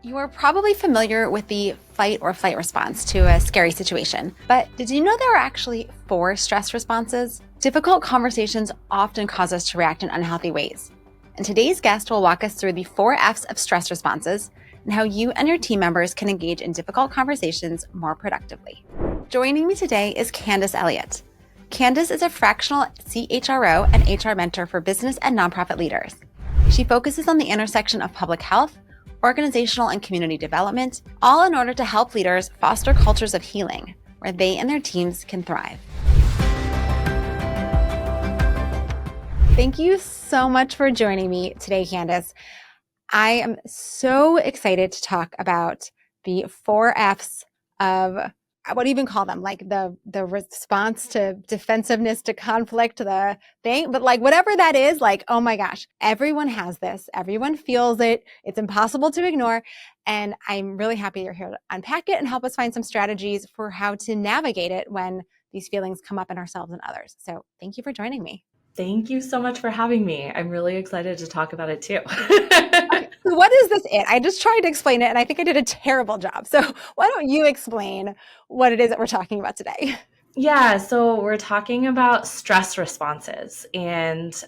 You are probably familiar with the fight or flight response to a scary situation, but did you know there are actually 4 stress responses? Difficult conversations often cause us to react in unhealthy ways. And today's guest will walk us through the 4 F's of stress responses and how you and your team members can engage in difficult conversations more productively. Joining me today is Candice Elliott. Candice is a fractional CHRO and HR mentor for business and nonprofit leaders. She focuses on the intersection of public health, organizational and community development, all in order to help leaders foster cultures of healing where they and their teams can thrive. Thank you so much for joining me today, Candice. I am so excited to talk about the 4 F's of, what do you even call them? Like the response to defensiveness to conflict, the thing, but like whatever that is, like, oh my gosh, everyone has this, everyone feels it. It's impossible to ignore. And I'm really happy you're here to unpack it and help us find some strategies for how to navigate it when these feelings come up in ourselves and others. So thank you for joining me. Thank you so much for having me. I'm really excited to talk about it too. Okay, so what is this it? I just tried to explain it and I think I did a terrible job. So why don't you explain what it is that we're talking about today? Yeah, so we're talking about stress responses. And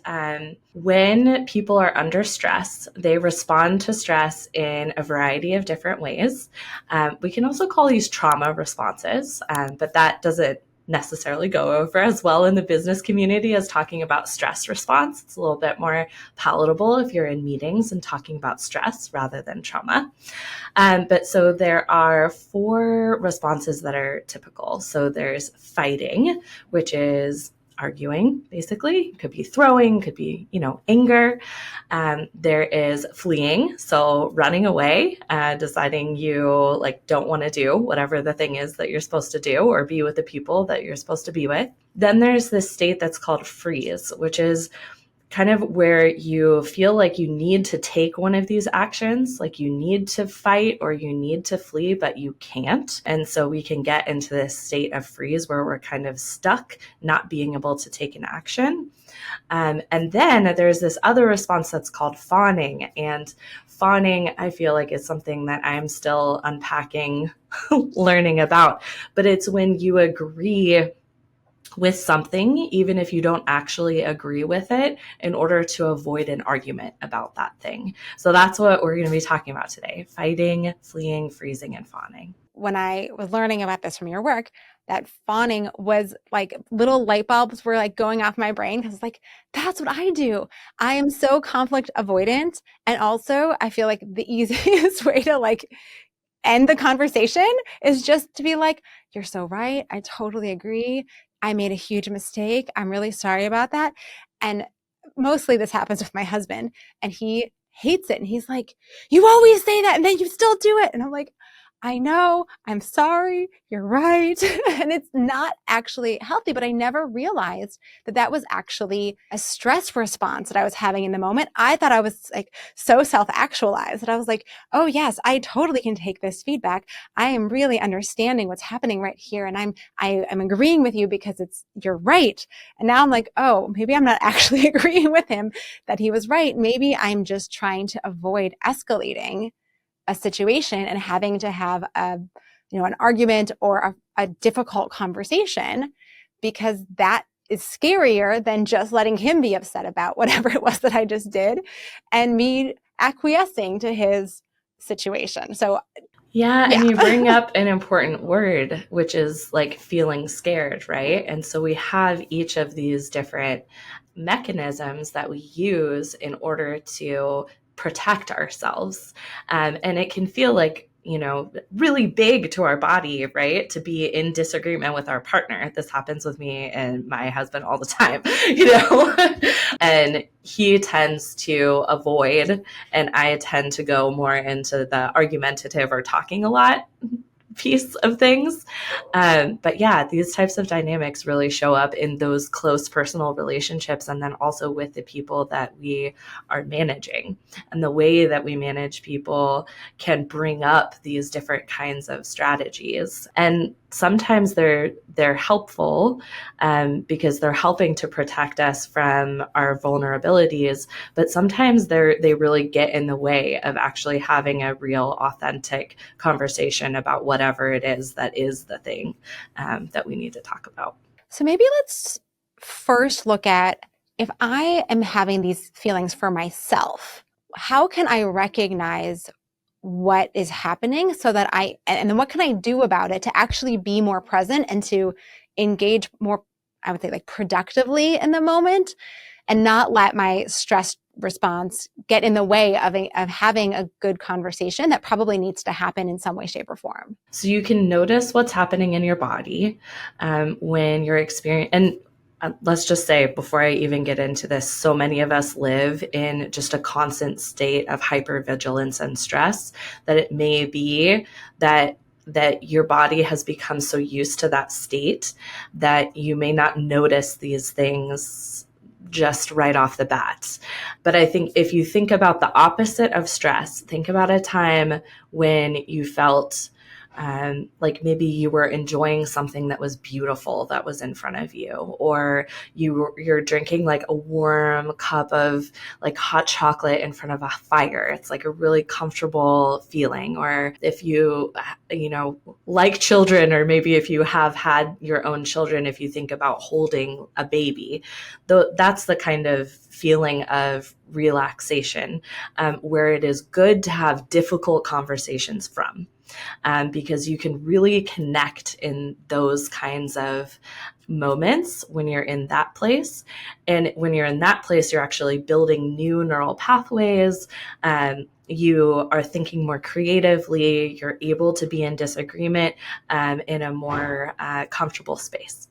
when people are under stress, they respond to stress in a variety of different ways. We can also call these trauma responses, but that doesn't necessarily go over as well in the business community as talking about stress response. It's a little bit more palatable if you're in meetings and talking about stress rather than trauma. But so there are 4 responses that are typical. So there's fighting, which is arguing, basically. It could be throwing, could be, anger. There is fleeing, so running away, deciding you don't want to do whatever the thing is that you're supposed to do or be with the people that you're supposed to be with. Then there's this state that's called freeze, which is kind of where you feel like you need to take one of these actions, like you need to fight or you need to flee, but you can't. And so we can get into this state of freeze where we're kind of stuck, not being able to take an action. And then there's this other response that's called fawning. And fawning, I feel like, is something that I'm still unpacking, learning about. But it's when you agree with something, even if you don't actually agree with it, in order to avoid an argument about that thing. So that's what we're going to be talking about today: fighting, fleeing, freezing, and fawning. When I was learning about this from your work, that fawning was like little light bulbs were like going off my brain because like, that's what I do. I am so conflict avoidant. And also I feel like the easiest way to like end the conversation is just to be like, you're so right. I totally agree. I made a huge mistake. I'm really sorry about that. And mostly this happens with my husband and he hates it. And he's like, you always say that and then you still do it. And I'm like, I know, I'm sorry, you're right. And it's not actually healthy, but I never realized that that was actually a stress response that I was having in the moment. I thought I was like so self-actualized that I was like, oh yes, I totally can take this feedback. I am really understanding what's happening right here. And I am agreeing with you because you're right. And now I'm like, oh, maybe I'm not actually agreeing with him that he was right. Maybe I'm just trying to avoid escalating a situation and having to have an argument or a difficult conversation, because that is scarier than just letting him be upset about whatever it was that I just did and me acquiescing to his situation. So yeah, and you bring up an important word, which is like feeling scared, right? And so we have each of these different mechanisms that we use in order to protect ourselves. And it can feel like, really big to our body, right? To be in disagreement with our partner. This happens with me and my husband all the time, and he tends to avoid, and I tend to go more into the argumentative or talking a lot piece of things. But yeah, these types of dynamics really show up in those close personal relationships and then also with the people that we are managing. And the way that we manage people can bring up these different kinds of strategies. And sometimes they're helpful because they're helping to protect us from our vulnerabilities, but sometimes they really get in the way of actually having a real, authentic conversation about whatever it is the thing that we need to talk about. So maybe let's first look at, if I am having these feelings for myself, how can I recognize what is happening so that and then what can I do about it to actually be more present and to engage more, I would say, like productively in the moment, and not let my stress response get in the way of having a good conversation that probably needs to happen in some way, shape, or form. So you can notice what's happening in your body when you're experiencing, and let's just say, before I even get into this, so many of us live in just a constant state of hypervigilance and stress that it may be that your body has become so used to that state that you may not notice these things just right off the bat. But I think if you think about the opposite of stress, think about a time when you felt like maybe you were enjoying something that was beautiful that was in front of you, or you're drinking like a warm cup of like hot chocolate in front of a fire. It's like a really comfortable feeling. Or if you like children, or maybe if you have had your own children, if you think about holding a baby, that's the kind of feeling of relaxation where it is good to have difficult conversations from. Because you can really connect in those kinds of moments when you're in that place. And when you're in that place, you're actually building new neural pathways. You are thinking more creatively. You're able to be in disagreement in a more comfortable space.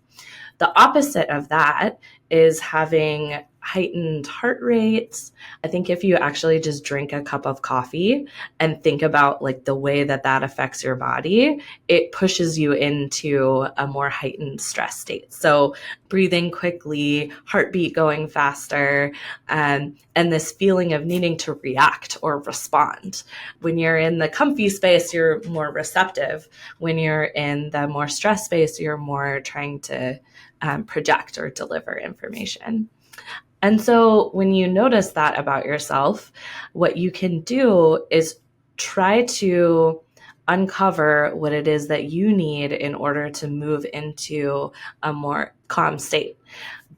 The opposite of that is having heightened heart rates. I think if you actually just drink a cup of coffee and think about like the way that affects your body, it pushes you into a more heightened stress state. So breathing quickly, heartbeat going faster, and this feeling of needing to react or respond. When you're in the comfy space, you're more receptive. When you're in the more stress space, you're more trying to project or deliver information. And so when you notice that about yourself, what you can do is try to uncover what it is that you need in order to move into a more calm state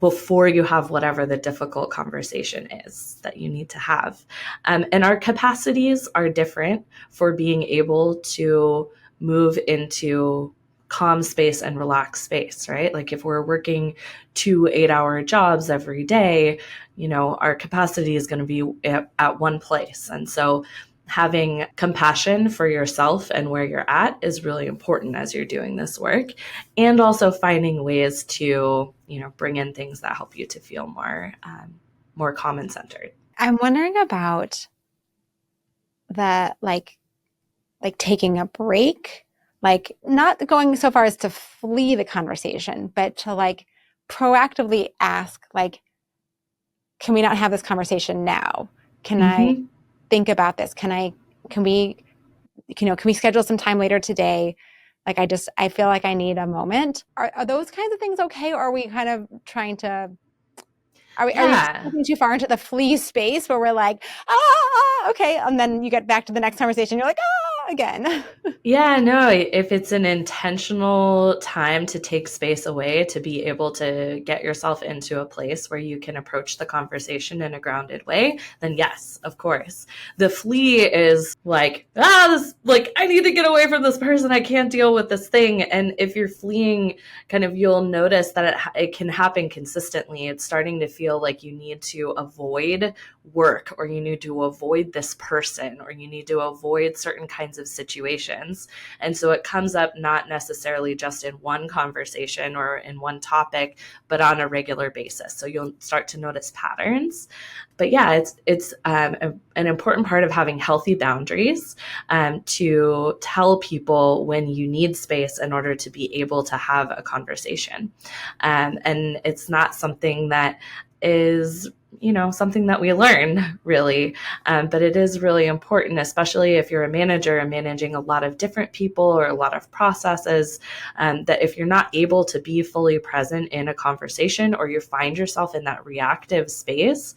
before you have whatever the difficult conversation is that you need to have. And our capacities are different for being able to move into calm space and relaxed space, right? Like if we're working 2 8-hour jobs every day, our capacity is going to be at one place. And so having compassion for yourself and where you're at is really important as you're doing this work, and also finding ways to, bring in things that help you to feel more calm and centered. I'm wondering about the like taking a break, like not going so far as to flee the conversation, but to like proactively ask, like, can we not have this conversation now? Can I think about this? Can we schedule some time later today? Like, I feel like I need a moment. Are those kinds of things okay? Or are we kind of trying to, are we stepping too far into the flee space where we're like, okay. And then you get back to the next conversation. You're like, again. Yeah, no, if it's an intentional time to take space away, to be able to get yourself into a place where you can approach the conversation in a grounded way, then yes, of course. The flee is like, I need to get away from this person. I can't deal with this thing. And if you're fleeing, kind of, you'll notice that it can happen consistently. It's starting to feel like you need to avoid work, or you need to avoid this person, or you need to avoid certain kinds of situations. And so it comes up not necessarily just in one conversation or in one topic, but on a regular basis. So you'll start to notice patterns. But yeah, it's an important part of having healthy boundaries to tell people when you need space in order to be able to have a conversation. And it's not something that is something that we learn, really. But it is really important, especially if you're a manager and managing a lot of different people or a lot of processes, that if you're not able to be fully present in a conversation, or you find yourself in that reactive space,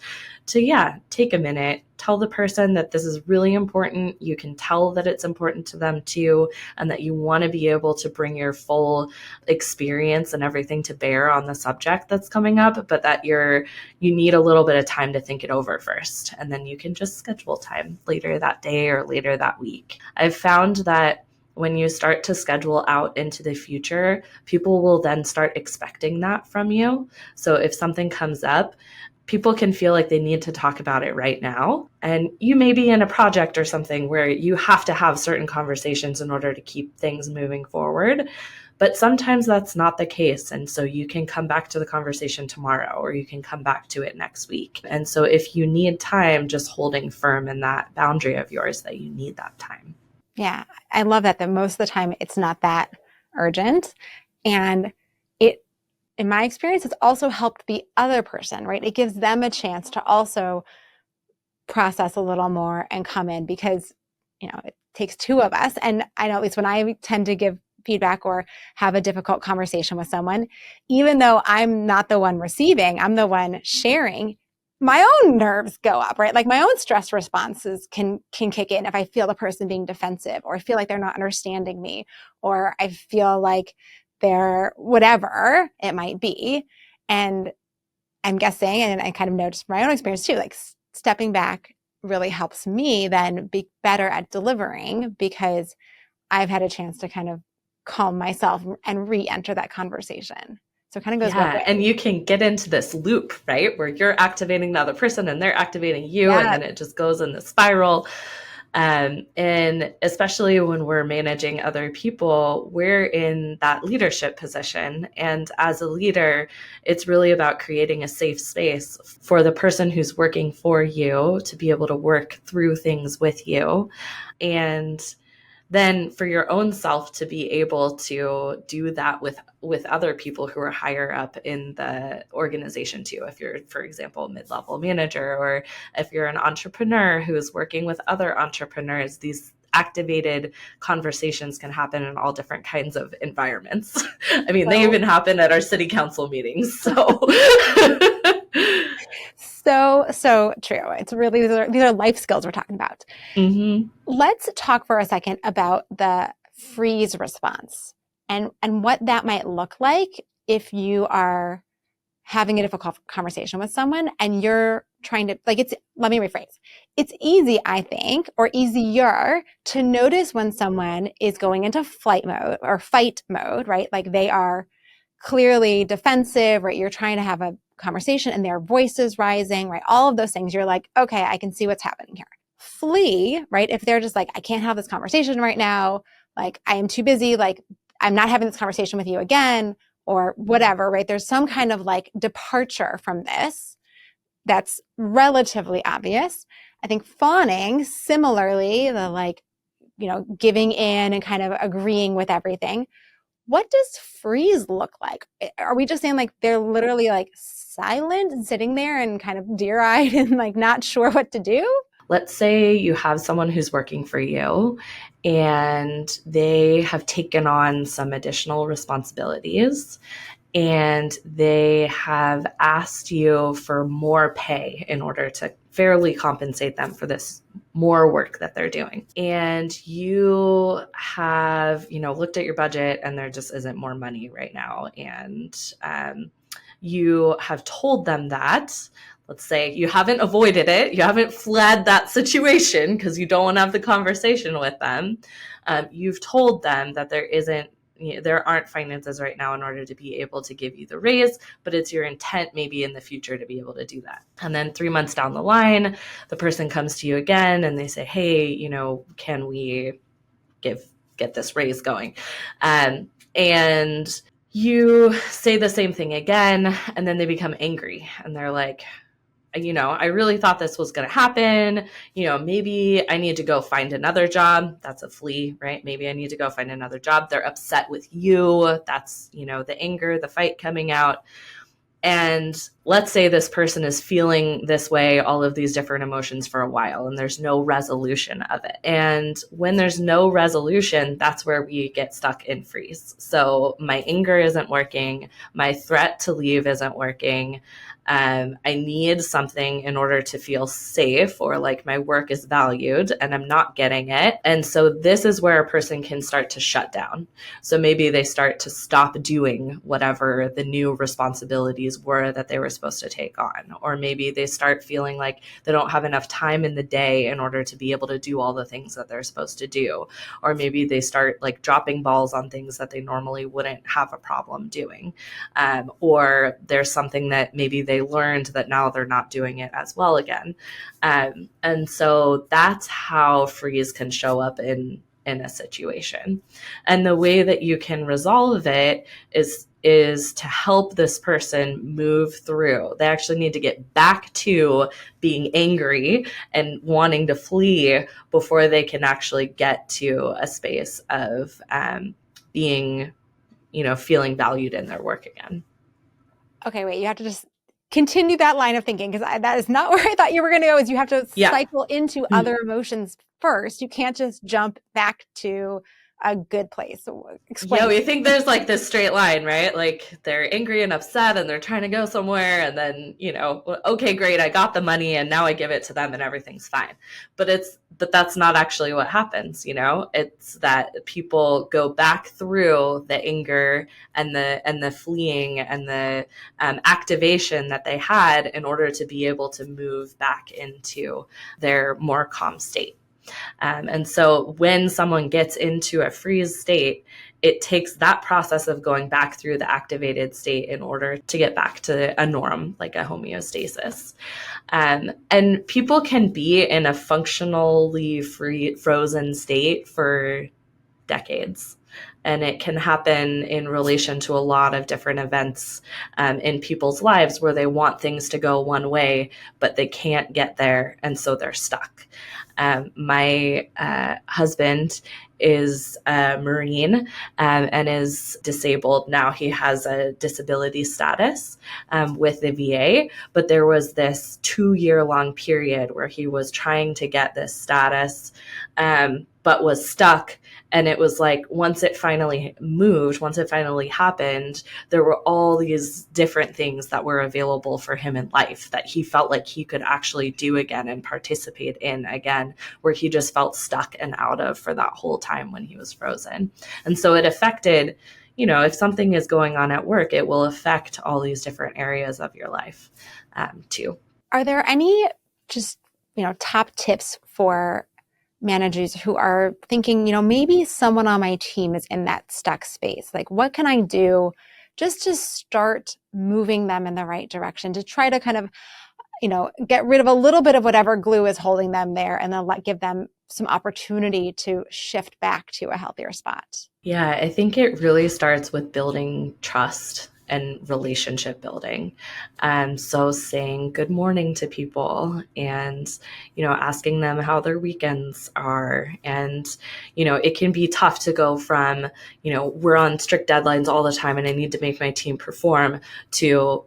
to take a minute, tell the person that this is really important. You can tell that it's important to them too, and that you want to be able to bring your full experience and everything to bear on the subject that's coming up, but that you need a little bit of time to think it over first. And then you can just schedule time later that day or later that week. I've found that when you start to schedule out into the future, people will then start expecting that from you. So if something comes up, people can feel like they need to talk about it right now. And you may be in a project or something where you have to have certain conversations in order to keep things moving forward. But sometimes that's not the case. And so you can come back to the conversation tomorrow, or you can come back to it next week. And so if you need time, just holding firm in that boundary of yours that you need that time. Yeah, I love that most of the time it's not that urgent. And it, in my experience, it's also helped the other person, right? It gives them a chance to also process a little more and come in, because, it takes two of us. And I know, at least when I tend to give feedback or have a difficult conversation with someone, even though I'm not the one receiving, I'm the one sharing, my own nerves go up, right? Like my own stress responses can kick in if I feel the person being defensive, or I feel like they're not understanding me, or I feel like they're whatever it might be. And I'm guessing, and I kind of know just from my own experience too, like stepping back really helps me then be better at delivering, because I've had a chance to kind of calm myself and re-enter that conversation. So it kind of goes both Yeah. And ways. you can get into this loop, right? Where you're activating the other person and they're activating you. And Yeah. then it just goes in the spiral. And especially when we're managing other people, we're in that leadership position. And as a leader, it's really about creating a safe space for the person who's working for you to be able to work through things with you. And then for your own self to be able to do that with other people who are higher up in the organization too. If you're, for example, a mid-level manager, or if you're an entrepreneur who's working with other entrepreneurs, these activated conversations can happen in all different kinds of environments. I mean, they So, even happen at our city council meetings. So so true. It's really, these are life skills we're talking about. mm-hmm. Let's talk for a second about the freeze response and what that might look like if you are having a difficult conversation with someone and you're trying to, like, let me rephrase. It's easy, I think, or easier to notice when someone is going into flight mode or fight mode, right? Like they are clearly defensive, right? You're trying to have a conversation and their voice is rising, right? All of those things. You're like, okay, I can see what's happening here. Flee, right? If they're just like, I can't have this conversation right now, like I am too busy, like I'm not having this conversation with you again, or whatever, right? There's some kind of like departure from this that's relatively obvious. I think fawning, similarly, the like, giving in and kind of agreeing with everything. What does freeze look like? Are we just saying like they're literally like silent and sitting there and kind of deer eyed and like not sure what to do? Let's say you have someone who's working for you and they have taken on some additional responsibilities, and they have asked you for more pay in order to fairly compensate them for this more work that they're doing. And you have, looked at your budget and there just isn't more money right now. And you have told them that. Let's say you haven't avoided it, you haven't fled that situation because you don't want to have the conversation with them. You've told them that there aren't finances right now in order to be able to give you the raise, but it's your intent maybe in the future to be able to do that. And then 3 months down the line, the person comes to you again and they say, hey, can we get this raise going? And you say the same thing again, and then they become angry and they're like, I really thought this was going to happen. Maybe I need to go find another job. That's a flee, right? Maybe I need to go find another job. They're upset with you. That's, the anger, the fight coming out. And let's say this person is feeling this way, all of these different emotions for a while, and there's no resolution of it. And when there's no resolution, that's where we get stuck in freeze. So my anger isn't working. My threat to leave isn't working. I need something in order to feel safe, or like my work is valued, and I'm not getting it. And so this is where a person can start to shut down. So maybe they start to stop doing whatever the new responsibilities were that they were supposed to take on. Or maybe they start feeling like they don't have enough time in the day in order to be able to do all the things that they're supposed to do. Or maybe they start like dropping balls on things that they normally wouldn't have a problem doing. Or there's something that maybe they learned that now they're not doing it as well again. And so that's how freeze can show up in a situation. And the way that you can resolve it is to help this person move through. They actually need to get back to being angry and wanting to flee before they can actually get to a space of being, feeling valued in their work again. Okay, wait, you have to just continue that line of thinking, because that is not where I thought you were going to go, is you have to cycle into other emotions first. You can't just jump back to a good place. So explain. Yeah, we think there's like this straight line, right? Like they're angry and upset and they're trying to go somewhere, and then, okay, great, I got the money and now I give it to them and everything's fine. But that's not actually what happens. It's that people go back through the anger and the fleeing and the activation that they had in order to be able to move back into their more calm state. And so when someone gets into a freeze state, it takes that process of going back through the activated state in order to get back to a norm, like a homeostasis. And people can be in a functionally frozen state for decades. And it can happen in relation to a lot of different events in people's lives where they want things to go one way, but they can't get there, and so they're stuck. My husband is a Marine and is disabled. Now he has a disability status with the VA, but there was this 2-year-long period where he was trying to get this status, but was stuck. And it was like, once it finally moved, once it finally happened, there were all these different things that were available for him in life that he felt like he could actually do again and participate in again, where he just felt stuck and out of for that whole time when he was frozen. And so it affected, if something is going on at work, it will affect all these different areas of your life too. Are there any just, top tips for managers who are thinking, maybe someone on my team is in that stuck space? Like, what can I do just to start moving them in the right direction, to try to kind of, get rid of a little bit of whatever glue is holding them there, and then give them some opportunity to shift back to a healthier spot? Yeah, I think it really starts with building trust and relationship building. So saying good morning to people and, asking them how their weekends are. And, it can be tough to go from, we're on strict deadlines all the time and I need to make my team perform, to,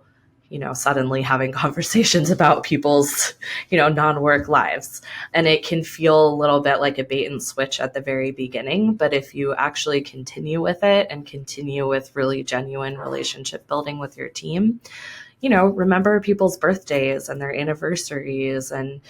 suddenly having conversations about people's, non-work lives. And it can feel a little bit like a bait and switch at the very beginning. But if you actually continue with it and continue with really genuine relationship building with your team, remember people's birthdays and their anniversaries, and,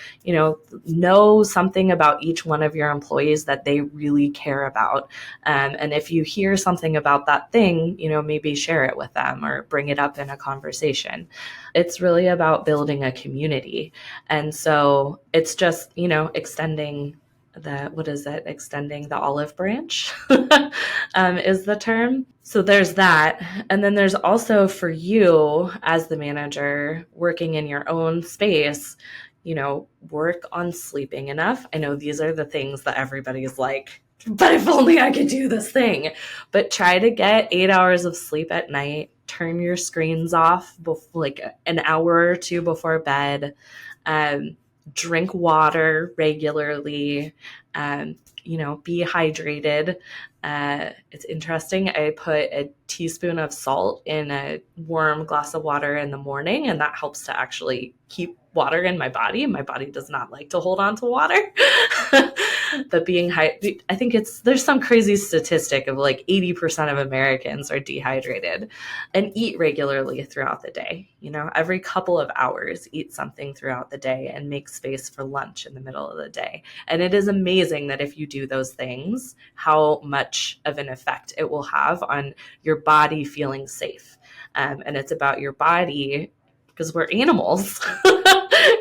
know something about each one of your employees that they really care about. And if you hear something about that thing, maybe share it with them or bring it up in a conversation. It's really about building a community. And so it's just, extending extending the olive branch is the term. So there's that. And then there's also, for you as the manager working in your own space, work on sleeping enough. I know these are the things that everybody's like, but if only I could do this thing. But try to get 8 hours of sleep at night. Turn your screens off like an hour or two before bed. Drink water regularly, be hydrated. It's interesting. I put a teaspoon of salt in a warm glass of water in the morning, and that helps to actually keep water in my body. My body does not like to hold on to water. But I think there's some crazy statistic of like 80% of Americans are dehydrated, and eat regularly throughout the day. Every couple of hours, eat something throughout the day and make space for lunch in the middle of the day. And it is amazing that if you do those things, how much of an effect it will have on your body feeling safe. And it's about your body, because we're animals.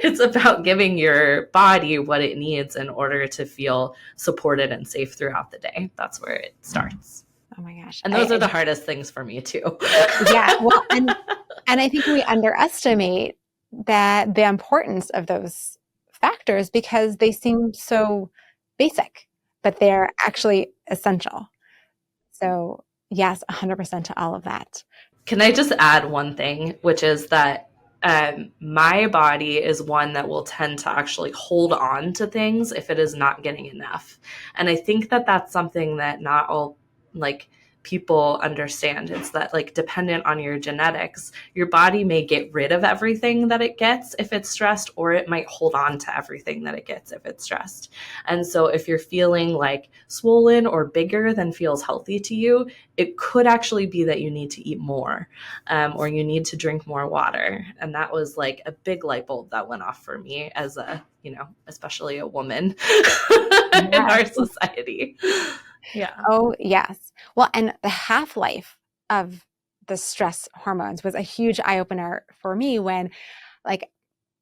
It's about giving your body what it needs in order to feel supported and safe throughout the day. That's where it starts. Oh my gosh. And those are the hardest things for me too. Yeah. Well, and I think we underestimate the importance of those factors because they seem so basic, but they're actually essential. So yes, 100% to all of that. Can I just add one thing, which is that my body is one that will tend to actually hold on to things if it is not getting enough. And I think that that's something that not all people understand. It's that dependent on your genetics, your body may get rid of everything that it gets if it's stressed, or it might hold on to everything that it gets if it's stressed. And so if you're feeling swollen or bigger than feels healthy to you, it could actually be that you need to eat more, or you need to drink more water. And that was a big light bulb that went off for me as especially a woman in our society. Yeah. Oh, yes. Well, and the half-life of the stress hormones was a huge eye-opener for me when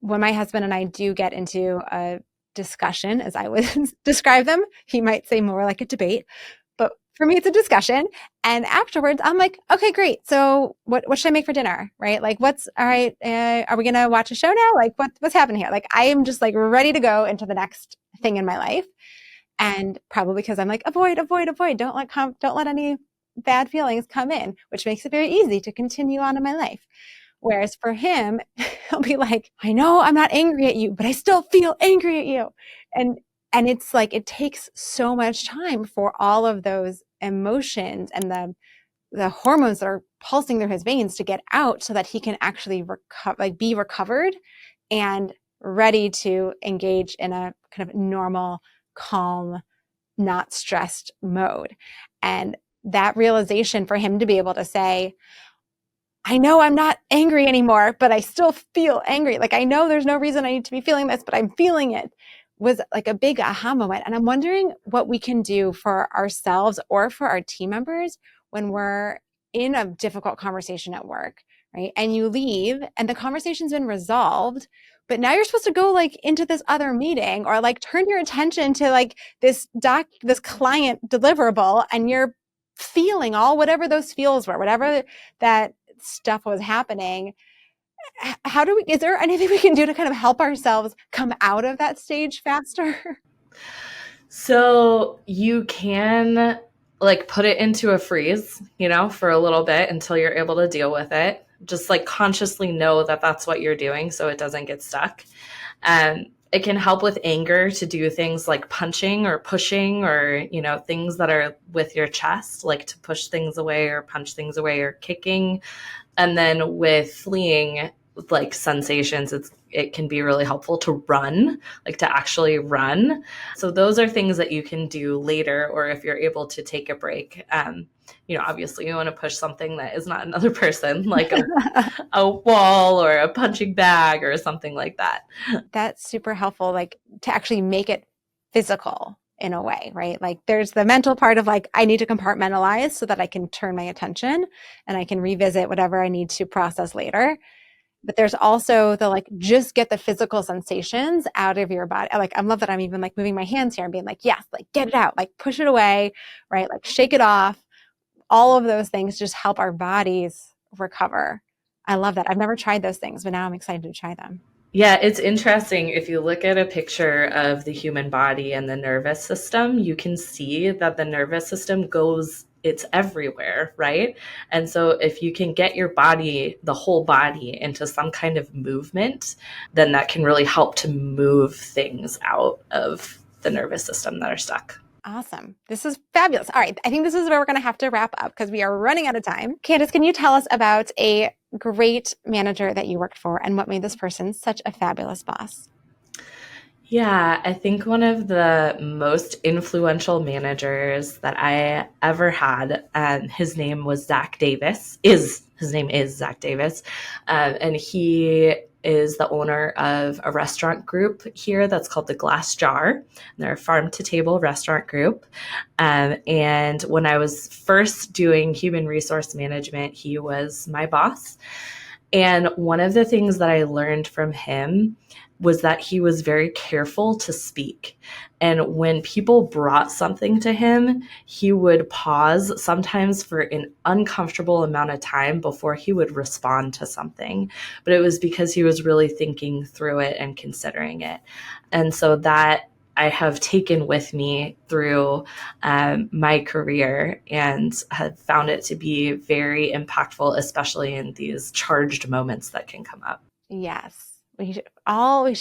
my husband and I do get into a discussion, as I would describe them. He might say more like a debate, but for me, it's a discussion. And afterwards, I'm like, okay, great. So what should I make for dinner? Right? All right, are we going to watch a show now? What's happening here? I am just ready to go into the next thing in my life. And probably because I'm avoid, avoid, avoid. Don't let any bad feelings come in, which makes it very easy to continue on in my life. Whereas for him, he'll be like, I know I'm not angry at you, but I still feel angry at you. And it's it takes so much time for all of those emotions and the hormones that are pulsing through his veins to get out so that he can actually be recovered and ready to engage in a kind of normal, calm, not stressed mode. And that realization for him to be able to say, I know I'm not angry anymore, but I still feel angry. I know there's no reason I need to be feeling this, but I'm feeling it, was a big aha moment. And I'm wondering what we can do for ourselves or for our team members when we're in a difficult conversation at work, right? And you leave and the conversation's been resolved, but now you're supposed to go into this other meeting or turn your attention to this client deliverable, and you're feeling whatever those feels were, whatever that stuff was happening. Is there anything we can do to kind of help ourselves come out of that stage faster? So you can put it into a freeze, for a little bit until you're able to deal with it. Just consciously know that that's what you're doing so it doesn't get stuck. And it can help with anger to do things like punching or pushing or, things that are with your chest, to push things away or punch things away or kicking. And then with fleeing, sensations, it can be really helpful to run, to actually run. So those are things that you can do later, or if you're able to take a break. Obviously you want to push something that is not another person, a wall or a punching bag or something like that. That's super helpful, to actually make it physical in a way, right? There's the mental part of I need to compartmentalize so that I can turn my attention and I can revisit whatever I need to process later. But there's also the just get the physical sensations out of your body. I love that I'm even moving my hands here and being yes, get it out, push it away, right? Shake it off. All of those things just help our bodies recover. I love that. I've never tried those things, but now I'm excited to try them. Yeah, it's interesting. If you look at a picture of the human body and the nervous system, you can see that the nervous system it's everywhere, right? And so if you can get your body, the whole body, into some kind of movement, then that can really help to move things out of the nervous system that are stuck. Awesome. This is fabulous. All right. I think this is where we're going to have to wrap up because we are running out of time. Candice, can you tell us about a great manager that you worked for and what made this person such a fabulous boss? Yeah, I think one of the most influential managers that I ever had, his name was Zach Davis, his name is Zach Davis, and he is the owner of a restaurant group here that's called the Glass Jar. They're a farm to table restaurant group. And when I was first doing human resource management, he was my boss. And one of the things that I learned from him was that he was very careful to speak. And when people brought something to him, he would pause sometimes for an uncomfortable amount of time before he would respond to something. But it was because he was really thinking through it and considering it. And so that I have taken with me through my career and have found it to be very impactful, especially in these charged moments that can come up. Yes. We should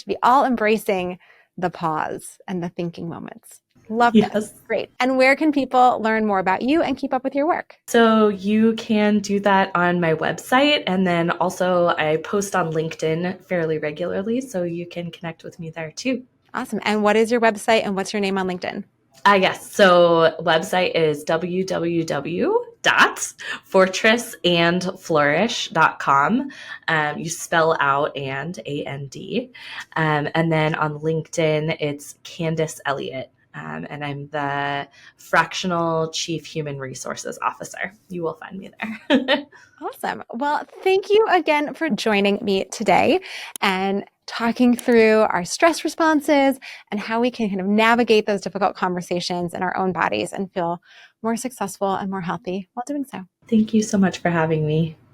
be all embracing the pause and the thinking moments. Love this. Yes. Great. And where can people learn more about you and keep up with your work? So you can do that on my website. And then also I post on LinkedIn fairly regularly, so you can connect with me there too. Awesome. And what is your website and what's your name on LinkedIn? Yes. So website is www.fortressandflourish.com. You spell out and. And then on LinkedIn, it's Candice Elliott. And I'm the Fractional Chief Human Resources Officer. You will find me there. Awesome. Well, thank you again for joining me today and talking through our stress responses and how we can kind of navigate those difficult conversations in our own bodies and feel more successful and more healthy while doing so. Thank you so much for having me.